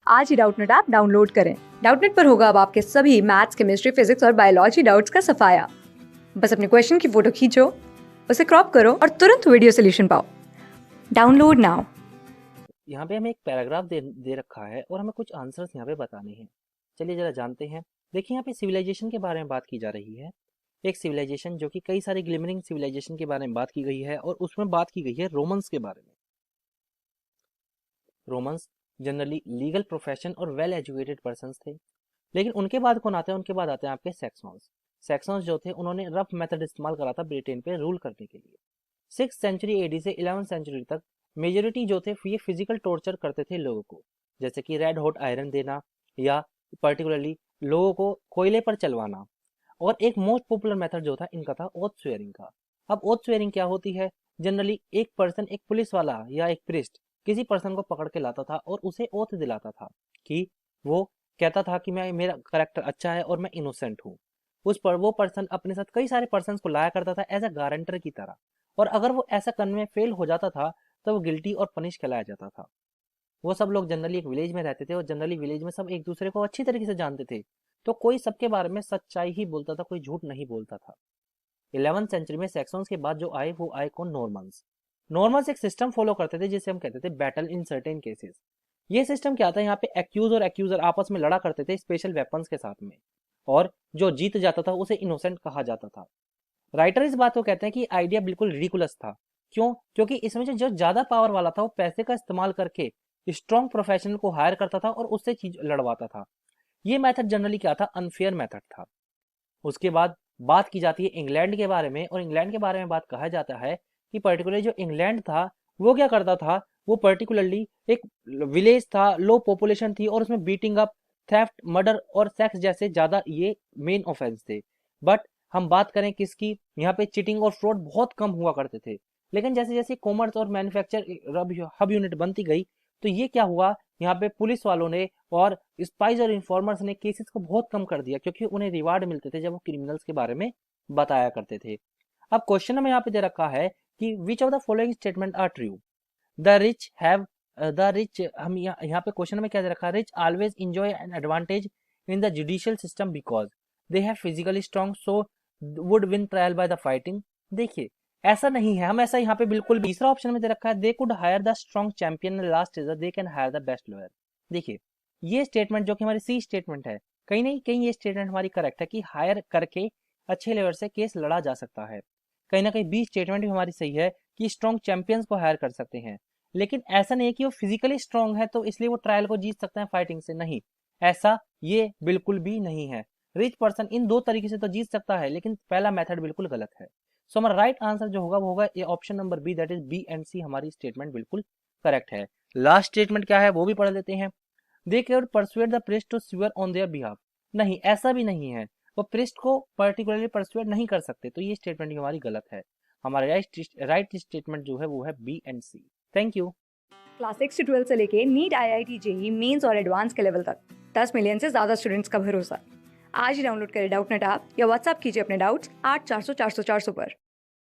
आज ही Doubtnut app download करें। Doubtnut पर होगा अब आपके सभी मैथ्स, केमिस्ट्री, फिजिक्स और बायोलॉजी डाउट्स का सफाया। बस अपने क्वेश्चन की फोटो खींचो, उसे क्रॉप करो और तुरंत वीडियो सोल्यूशन पाओ। Download now. यहाँ पे हमें एक पैराग्राफ दे रखा है और हमें कुछ आंसर्स यहाँ पे बताने हैं। चलिए जरा जानते हैं। देखिए यहाँ पे सिविलाइजेशन के बारे में बात की जा रही है। एक सिविलाइजेशन जो कि कई सारे ग्लिमरिंग सिविलाइजेशन के बारे में बात की गई है और उसमें बात की गई है रोमन्स के बारे में। रोमन्स जनरली लीगल प्रोफेशन और वेल एजुकेटेड पर्सन्स थे। लेकिन उनके बाद कौन आते हैं? उनके बाद आते हैं आपके सैक्सन्स। सैक्सन्स जो थे उन्होंने रफ मेथड इस्तेमाल करा था ब्रिटेन पे रूल करने के लिए। 6th सेंचुरी एडी से 11th सेंचुरी तक मेजोरिटी जो थे ये फिजिकल टॉर्चर करते थे लोगों को, जैसे कि रेड हॉट आयरन देना या पर्टिकुलरली लोगों को कोयले पर चलवाना। और एक मोस्ट पॉपुलर मेथड जो था इनका था ओथ स्वेयरिंग का। अब ओथ स्वेयरिंग क्या होती है? जनरली एक पर्सन, एक पुलिस वाला या एक प्रिस्ट किसी पर्सन को पकड़ के लाता था और उसे ओथ दिलाता था कि वो कहता था कि मैं, मेरा करेक्टर अच्छा है और मैं इनोसेंट हूँ। उस पर वो पर्सन अपने साथ कई सारे पर्सन को लाया करता था एज अ गारंटर की तरह, और अगर वो ऐसा करने में फेल हो जाता था तो वो गिल्टी और पनिश कहलाया जाता था। वो सब लोग जनरली एक विलेज में रहते थे और जनरली विलेज में सब एक दूसरे को अच्छी तरीके से जानते थे, तो कोई सबके बारे में सच्चाई ही बोलता था, कोई झूठ नहीं बोलता था। 11th सेंचुरी में सैक्सन्स के बाद जो आए वो आए कौन? नॉर्मन्स। नॉर्मन्स एक सिस्टम फॉलो करते थे जिसे हम कहते थे बैटल इन सर्टेन केसेस। ये सिस्टम क्या था? यहाँ पे एक्यूज और एक्यूजर आपस में लड़ा करते थे स्पेशल वेपन्स के साथ में, और जो जीत जाता था उसे इनोसेंट कहा जाता था। राइटर इस बात को कहते हैं कि आइडिया बिल्कुल रिडिकुलस था। क्यों? क्योंकि इसमें जो ज्यादा पावर वाला था वो पैसे का इस्तेमाल करके स्ट्रॉन्ग प्रोफेशनल को हायर करता था और उससे चीज लड़वाता था। ये मेथड जनरली क्या था? अनफेयर मेथड था। उसके बाद बात की जाती है इंग्लैंड के बारे में, और इंग्लैंड के बारे में बात कहा जाता है कि पर्टिकुलरली जो इंग्लैंड था वो क्या करता था? वो पर्टिकुलरली एक विलेज था, लो पॉपुलेशन थी और उसमें बीटिंग अप, थेफ्ट, मर्डर और सेक्स जैसे ज्यादा ये मेन ऑफेंस थे। बट हम बात करें किसकी? यहाँ पे चीटिंग और फ्रॉड बहुत कम हुआ करते थे। लेकिन जैसे जैसे कॉमर्स और मैन्युफैक्चर हब यूनिट बनती गई तो ये क्या हुआ? यहाँ पे पुलिस वालों ने और स्पाइस और इन्फॉर्मर्स ने केसेस को बहुत कम कर दिया, क्योंकि उन्हें रिवार्ड मिलते थे जब वो क्रिमिनल्स के बारे में बताया करते थे। अब क्वेश्चन में यहाँ पे दे रखा है कि which of the following statement are true? The rich have the rich, हम यहाँ पे क्वेश्चन में क्या दे रखा है? Rich always enjoy an advantage in the judicial system because they have physically strong so would win trial by the fighting. देखिए ऐसा नहीं है, हम ऐसा यहाँ पे बिल्कुल भी। तीसरा ऑप्शन में दे रखा है they could hire the strong champion, last is they can hire the best lawyer. देखिए ये स्टेटमेंट जो कि हमारी सी स्टेटमेंट है, कहीं नहीं कहीं ये स्टेटमेंट हमारी करेक्ट है कि हायर करके अच्छे लेवल से केस लड़ा जा सकता है। कहीं ना कहीं बी स्टेटमेंट भी हमारी सही है कि स्ट्रॉन्ग चैंपियंस को हायर कर सकते हैं। लेकिन ऐसा नहीं है कि वो फिजिकली स्ट्रॉन्ग है तो इसलिए वो ट्रायल को जीत सकते हैं फाइटिंग से, नहीं, ऐसा ये बिल्कुल भी नहीं है। रिच पर्सन इन दो तरीके से तो जीत सकता है, लेकिन पहला मेथड बिल्कुल गलत है। सो हमारा राइट आंसर जो होगा वो होगा ये option number B, that is B and C, हमारी स्टेटमेंट बिल्कुल करेक्ट है। लास्ट स्टेटमेंट क्या है वो भी पढ़ लेते हैं। They can persuade the priest to swear on their behalf. नहीं, ऐसा भी नहीं है, वो प्रिस्ट को पर्टिकुलरली परसुएड नहीं कर सकते, तो ये स्टेटमेंट भी हमारी गलत है। हमारा राइट स्टेटमेंट जो है वो है B and C. Thank you. Class 6 से 12 से लेके नीट, IIT, जेई मेंस और एडवांस के लेवल तक 10 मिलियन से ज्यादा स्टूडेंट्स का भरोसा। आज ही डाउनलोड करें डाउटनेट ऐप या व्हाट्सएप कीजिए अपने डाउट्स 8400 400 400 पर।